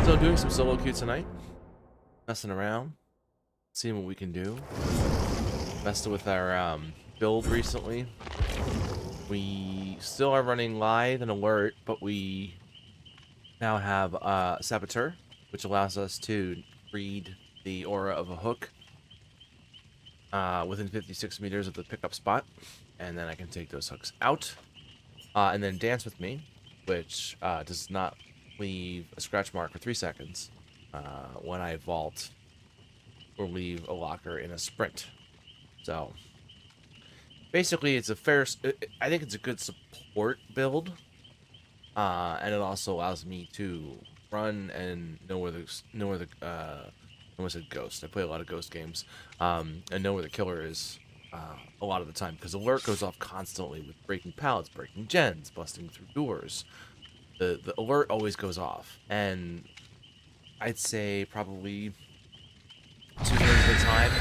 So doing some solo queue tonight, messing around, seeing what we can do. Messed with our build recently. We still are running live and alert, but we now have Saboteur, which allows us to read the aura of a hook within 56 meters of the pickup spot, and then I can take those hooks out. And then Dance With Me, which does not leave a scratch mark for 3 seconds when I vault or leave a locker in a sprint. So basically, it's a fair. I think it's a good support build, and it also allows me to run and know where the I almost said ghost. I play a lot of ghost games, and know where the killer is a lot of the time because alert goes off constantly with breaking pallets, breaking gens, busting through doors. The alert always goes off, and I'd say probably 2/3 of the time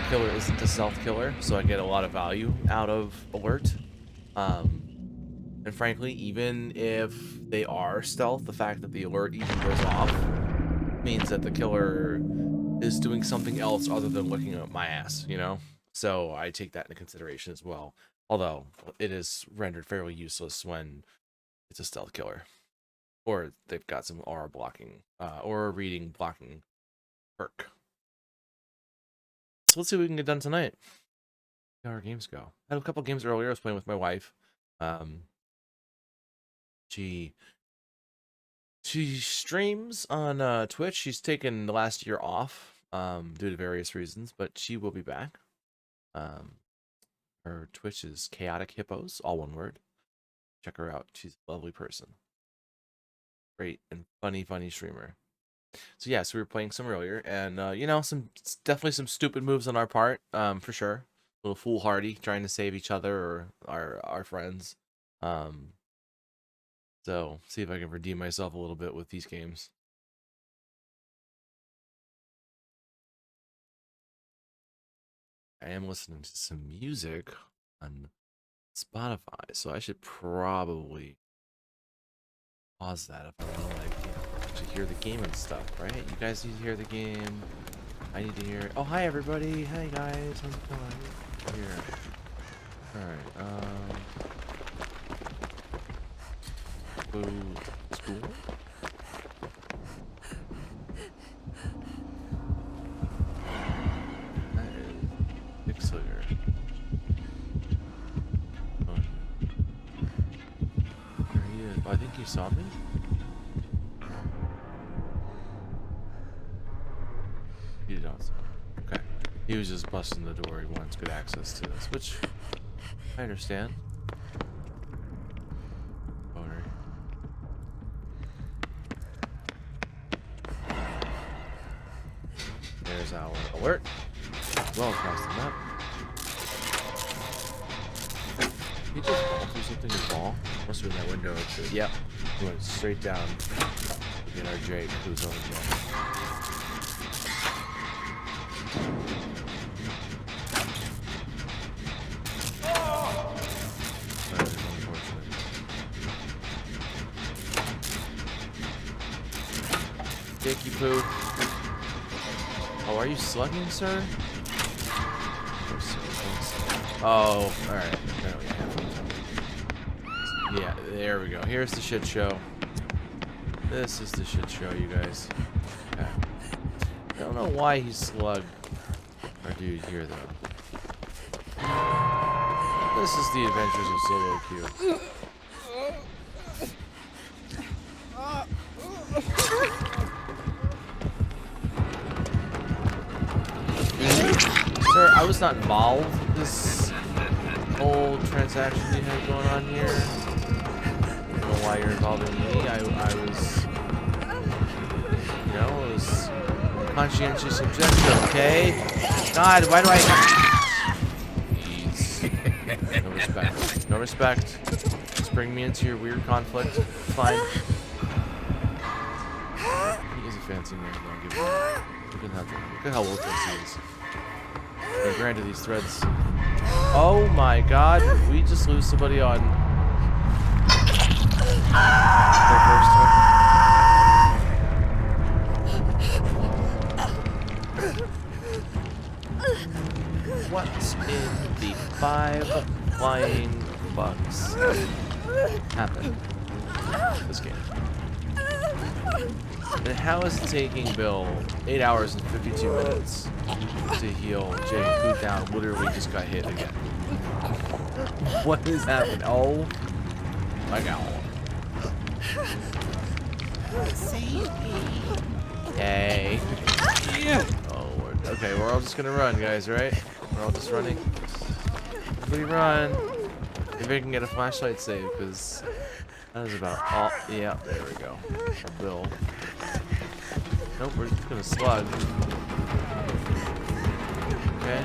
the killer isn't a stealth killer, so I get a lot of value out of alert. And frankly, even if they are stealth, the fact that the alert even goes off means that the killer is doing something else other than looking at my ass, you know? So I take that into consideration as well. Although it is rendered fairly useless when it's a stealth killer, or they've got some aura blocking, or reading blocking perk. So let's see what we can get done tonight. How our games go. I had a couple games earlier. I was playing with my wife. She streams on Twitch. She's taken the last year off due to various reasons, but she will be back. Her Twitch is Chaotic Hippos, all one word. Check her out. She's a lovely person. Great and funny streamer. So yeah, so we were playing some earlier, and you know, definitely some stupid moves on our part, for sure. A little foolhardy, trying to save each other or our friends. So see if I can redeem myself a little bit with these games. I am listening to some music on Spotify, so I should probably pause that if I want to hear the game and stuff, right? You guys need to hear the game. I need to hear it. Oh, hi everybody. Hey guys, how's it going? Here. Alright, go to school. That is Pixelator. There he is. Oh, I think he saw me. He did not see me. Okay. He was just busting the door. He wants good access to this, which I understand. There's our alert. Well across the map. He just fall through something to ball. Must have been that window too. Yep. He went straight down to get our Jake, who's over there. Jakey poo. Oh, are you slugging, sir? Oh, alright. Yeah, there we go. Here's the shit show. This is the shit show, you guys. Okay. I don't know why he slugged our dude here, though. This is the adventures of solo queue. Sir, I was not involved in this whole transaction you had going on here. I don't know why you're involving me. I was, you know, it was conscientious objection, okay? God, why do I... Jeez. No respect. No respect. Just bring me into your weird conflict. Fine. He is a fancy man, don't give him. Look at how old this is. And granted, these threads. Oh my god, did we just lose somebody on their first turn? happen in this game? And how is it taking Bill 8 hours and 52 minutes to heal Jay, who down literally just got hit again? What is happening? Oh my god. Save me. Yay. Yeah. Oh Lord. Okay, we're all just gonna run, guys, right? We're all just running. We run. Maybe I can get a flashlight save, because that is about all. Yeah, there we go. Bill. Nope, we're just gonna slug. Okay.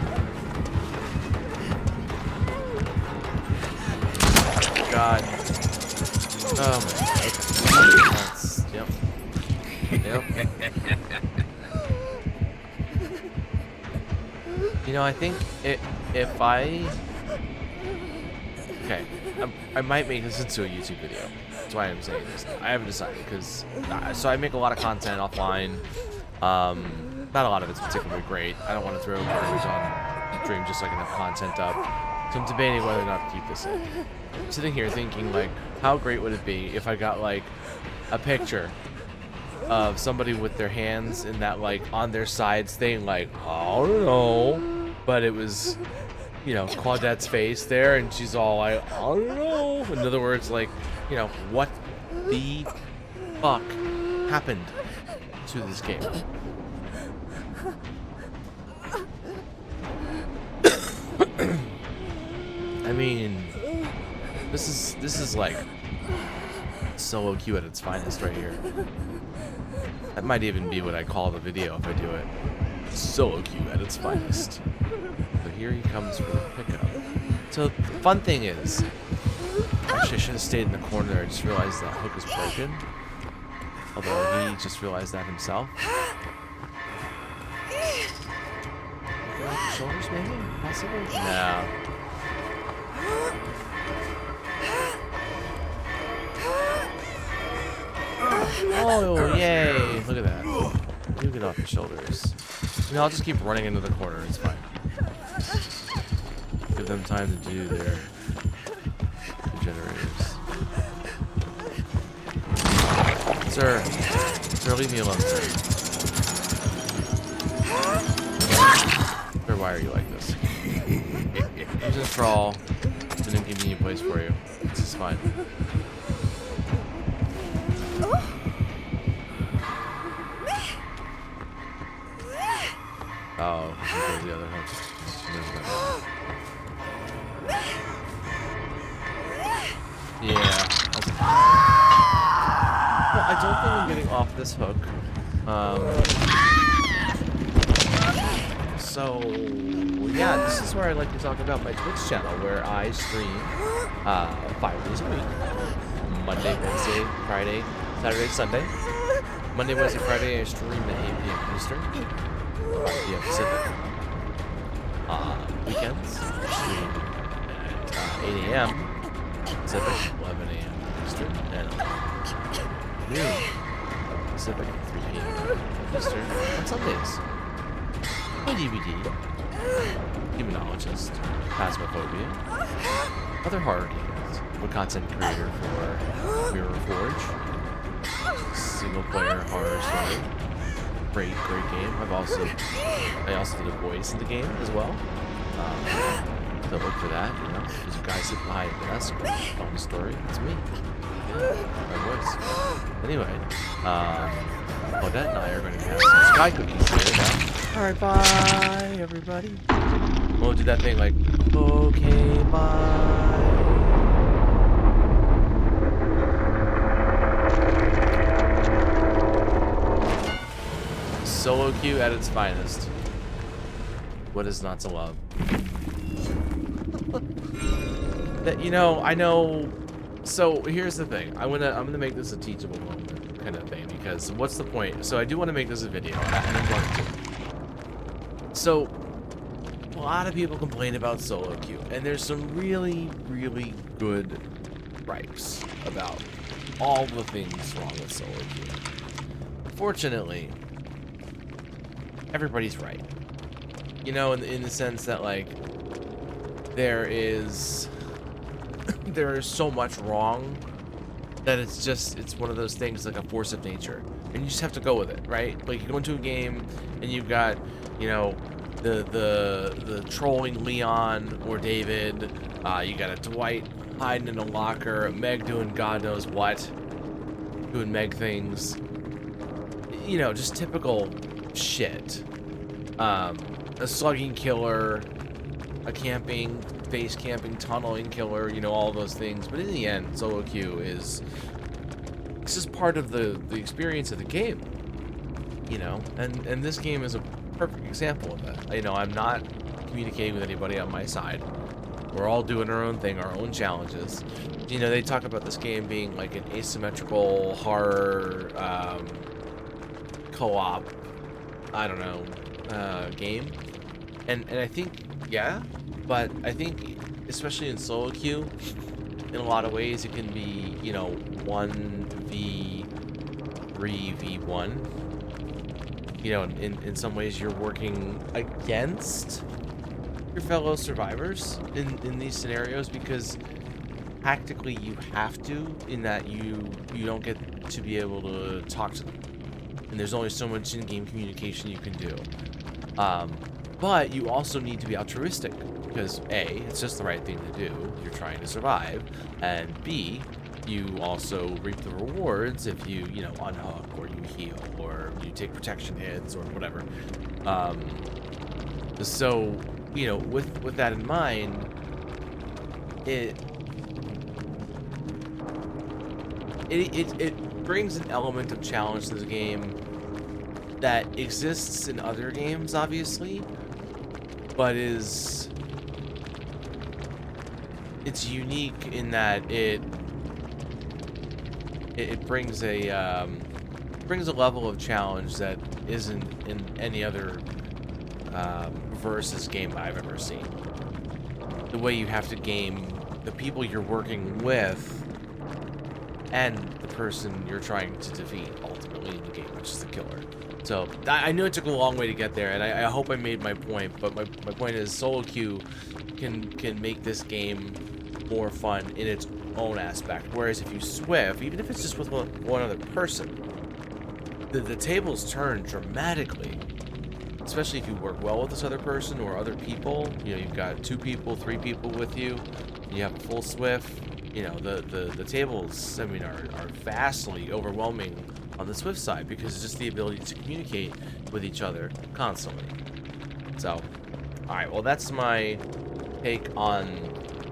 God. Oh my god. Okay. That's, yep. Yep. You know, I think if I... Okay, I might make this into a YouTube video. That's why I'm saying this. I haven't decided, because... so I make a lot of content offline. Not a lot of it's particularly great. I don't want to throw garbage on stream just so I can have content up. So I'm debating whether or not to keep this in. I'm sitting here thinking, like, how great would it be if I got, like, a picture of somebody with their hands in that, like, on their sides thing, like, I don't know, but it was, you know, Claudette's face there, and she's all like, I don't know. In other words, like, you know, what the fuck happened to this game? I mean, this is like solo queue at its finest right here. That might even be what I call the video if I do it. Solo queue at its finest. So here he comes for the pickup. So the fun thing is, actually I should have stayed in the corner. I just realized that hook is broken. Although he just realized that himself. Shoulders maybe? Possibly? No. Oh, yay. Look at that. You get off your shoulders. You know, I'll just keep running into the corner. It's fine. Give them time to do their generators. Sir. Sir, leave me alone, sir. Sir, why are you like this? It's just crawl. It's an inconvenient place for you. This is fine. Oh, here goes the other hook. Yeah. Well, I don't think I'm getting off this hook. So, yeah, this is where I like to talk about my Twitch channel, where I stream 5 days a week. Monday, Wednesday, Friday, Saturday, Sunday. Monday, Wednesday, Friday, I stream at 8 p.m. Eastern. 5 p.m. Pacific. Weekends, I stream at 8 a.m. Pacific, 11 a.m. Eastern, and noon Pacific, 3 p.m. Eastern on Sundays. My DVD, Demonologist, Phasmophobia, other horror games. I'm a content creator for Mirror Forge, single-player horror story. Great game. I also did a voice in the game as well. So look for that. You know, there's a guy sitting behind the desk telling the story. It's me. Yeah, my voice. Anyway, Claudette and I are going to have some sky cookies here now. All right, bye, everybody. We'll do that thing like, okay, bye. Solo queue at its finest. What is not to love? That, you know, I know. So here's the thing. I'm gonna make this a teachable moment kind of thing, because what's the point? So I do want to make this a video, and I'm going to. So a lot of people complain about solo queue, and there's some really, really good gripes about all the things wrong with solo queue. Fortunately, everybody's right. You know, in the sense that, like, there is there is so much wrong that it's one of those things like a force of nature, and you just have to go with it, right? Like you go into a game and you've got, you know, the trolling Leon or David, you got a Dwight hiding in a locker, Meg doing God knows what, doing Meg things, you know, just typical shit. A slugging killer, a camping, face camping, tunneling killer, you know, all those things. But in the end, solo queue is, it's just part of the experience of the game, you know. And this game is a perfect example of that. You know, I'm not communicating with anybody on my side. We're all doing our own thing, our own challenges. You know, they talk about this game being like an asymmetrical horror co-op, I don't know, game. And I think, yeah, but I think especially in solo queue, in a lot of ways it can be, you know, 1v3v1. You know, in some ways you're working against your fellow survivors in these scenarios, because tactically you have to, in that you don't get to be able to talk to them, and there's only so much in-game communication you can do. But you also need to be altruistic, because A, it's just the right thing to do, you're trying to survive, and B, you also reap the rewards if you know, unhook, or you heal, or you take protection hits, or whatever. So, you know, with that in mind, it brings an element of challenge to the game that exists in other games, obviously, but it's unique in that it brings a level of challenge that isn't in any other versus game I've ever seen. The way you have to game the people you're working with and the person you're trying to defeat ultimately in the game, which is the killer. So I know it took a long way to get there, and I hope I made my point, but my point is solo queue can make this game more fun in its own aspect. Whereas if you Swift, even if it's just with one other person, the tables turn dramatically. Especially if you work well with this other person or other people. You know, you've got 2 people, 3 people with you. You have a full Swift. You know, the tables, I mean, are vastly overwhelming on the Swift side, because it's just the ability to communicate with each other constantly. So, alright, well, that's my take on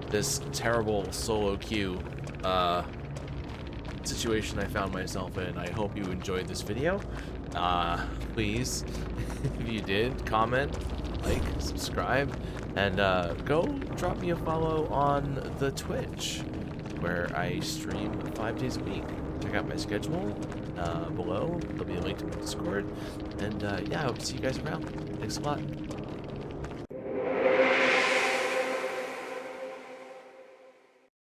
this terrible solo queue situation I found myself in. I hope you enjoyed this video. Please, if you did, comment, like, subscribe, and go drop me a follow on the Twitch, where I stream 5 days a week. Check out my schedule below. There'll be a link to my Discord, and yeah, I hope to see you guys around. Thanks a lot.